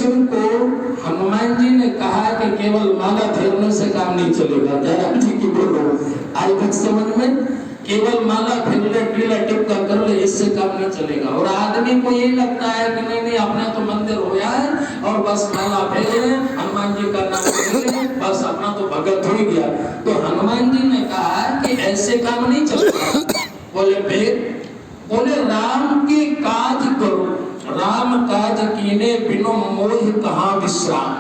अर्जुन को हनुमान जी ने कहा कि केवल माला फेरने से काम नहीं चलेगा। जयराम जी की बोलो, आई बात समझ में? केवल माला फेर ले, टीला टिपका कर ले, इससे काम नहीं चलेगा। और आदमी को ये लगता है कि नहीं नहीं अपने तो मंदिर होया है और बस माला फेर ले, हनुमान जी का नाम ले, बस अपना तो भगत हो गया। तो हनुमान जी ने कहा कि ऐसे काम नहीं चलेगा। बोले फिर? बोले राम के काज करो, राम काज कीने बिनो मोह कहाँ विश्राम।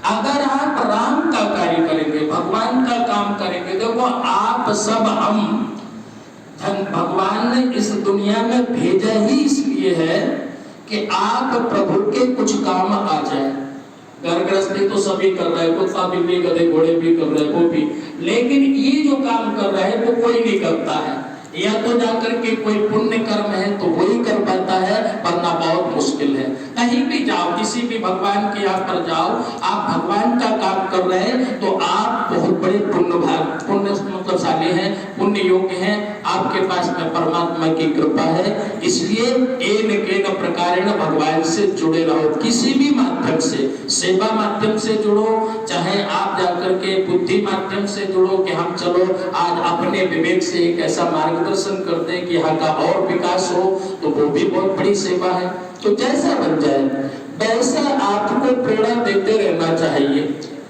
अगर आप राम का कार्य करेंगे, भगवान का काम करेंगे, देखो आप सब हम भगवान ने इस दुनिया में भेजा ही इसलिए है कि आप प्रभु के कुछ काम आ जाए। घर गृहस्थी तो सभी कर रहे हैं, कुत्ता बिल्ली गधे घोड़े भी कर रहे हैं वो भी, लेकिन ये जो काम कर रहे हैं वो कोई नहीं करता है। या तो जाकर के कोई पुण्य कर्म है तो वही कर पाता है, वरना बहुत मुश्किल है। कहीं भी जाओ, किसी भी भगवान के यहाँ पर जाओ, आप भगवान का काम कर रहे हैं तो आप बहुत बड़े पुण्य मतलबशाली हैं, पुण्य योग्य हैं, आपके पास में परमात्मा की कृपा है। इसलिए केन प्रकारेण भगवान से जुड़े रहो, किसी भी माध्यम से, सेवा माध्यम से जुड़ो, चाहे आप जाकर के बुद्धि माध्यम से जुड़ो कि हम चलो आज अपने विवेक से एक ऐसा मार्गदर्शन करते हैं कि यहाँ का और विकास हो, तो वो भी बहुत बड़ी सेवा है। तो जैसा बन जाए वैसा आपको प्रेरणा देते रहना चाहिए।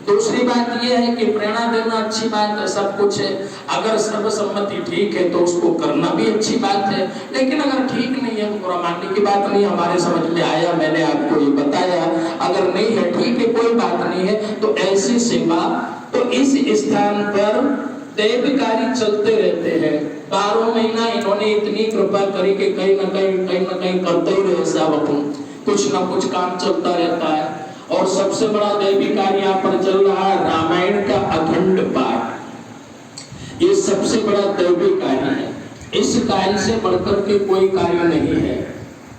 दूसरी बात यह है कि प्रेरणा देना अच्छी बात है, सब कुछ है। अगर सर्वसम्मति ठीक है तो उसको करना भी अच्छी बात है, लेकिन अगर ठीक नहीं है तो बुरा मानने की बात नहीं। हमारे समझ में आया, मैंने आपको ये बताया। अगर नहीं है ठीक है, कोई बात नहीं है। तो ऐसी सेवा, तो इस स्थान पर दैव कार्य चलते रहते हैं। 12 महीना इन्होंने इतनी कृपा करी कि कहीं न कहीं करते ही रहे सब अपन, कुछ न कुछ काम चलता रहता है। और सबसे बड़ा दैवी कार्य यहाँ पर चल रहा है रामायण का अखंड पाठ। ये सबसे बड़ा दैवी कार्य है, इस कार्य से बढ़कर के कोई कार्य नहीं है।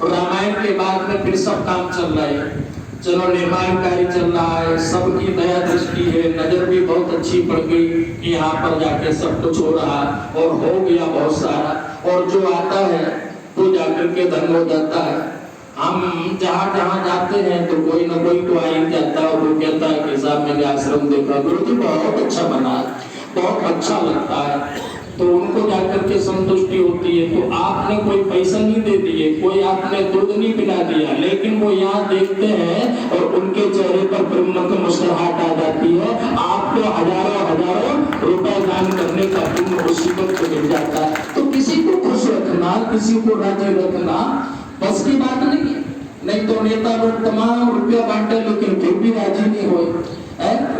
रामायण के बाद में फिर सब काम चल रहा है, चलो निर्माण कार्य चल रहा है, सबकी दया दृष्टि है, नजर भी बहुत अच्छी पड़ गई कि यहाँ पर जाके सब कुछ हो रहा और हो गया बहुत सारा। और जो आता है वो जाकर के धन हो जाता है। हम जहाँ जहाँ जाते हैं तो कोई ना कोई तो आ ही जाता है, वो कहता है कि साहब मैंने आश्रम देखा, गुरु जी बहुत अच्छा बना है, बहुत अच्छा लगता है, तो उनको जाकर के संतुष्टि होती है। तो आपने कोई पैसा नहीं दे दिए, कोई आपने दूध नहीं पिला दिया, लेकिन वो यहाँ देखते हैं और उनके चेहरे पर प्रेम मुस्कुराहट आ जाती है। आपको हजारों रुपए दान करने का पुण्य उसी वक्त मिल जाता है। तो किसी को खुश रखना, किसी को राजी रखना बस की बात नहीं है। नहीं तो नेता लोग तमाम रुपया बांटे लेकिन फिर भी राजी नहीं हुए।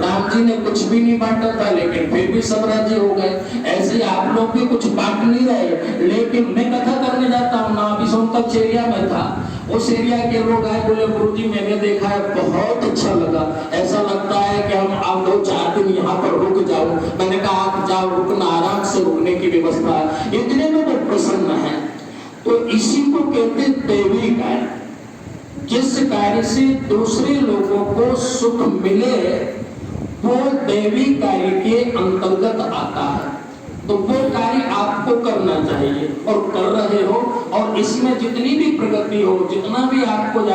राम जी ने कुछ भी नहीं बांटा था लेकिन फिर भी सब राजी हो गए। ऐसे आप लोग भी कुछ बांट नहीं रहे। लेकिन मैं कथा करने जाता हूँ ना, अभी सोनकच्छ एरिया में था, उस एरिया के लोग आए, बोले गुरुजी मैंने देखा है बहुत अच्छा लगा, ऐसा लगता है कि हम आप 2-4 दिन यहाँ पर रुक जाओ। मैंने कहा आप जाओ, रुकना, आराम से रुकने की व्यवस्था है। इतने में वो प्रसन्न है। तो इसी को कहते दैवी कार्य। जिस कार्य से दूसरे लोगों को सुख मिले वो दैवी कार्य के अंतर्गत आता है। तो वो कार्य आपको करना चाहिए और कर रहे हो, और इसमें जितनी भी प्रगति हो, जितना भी आपको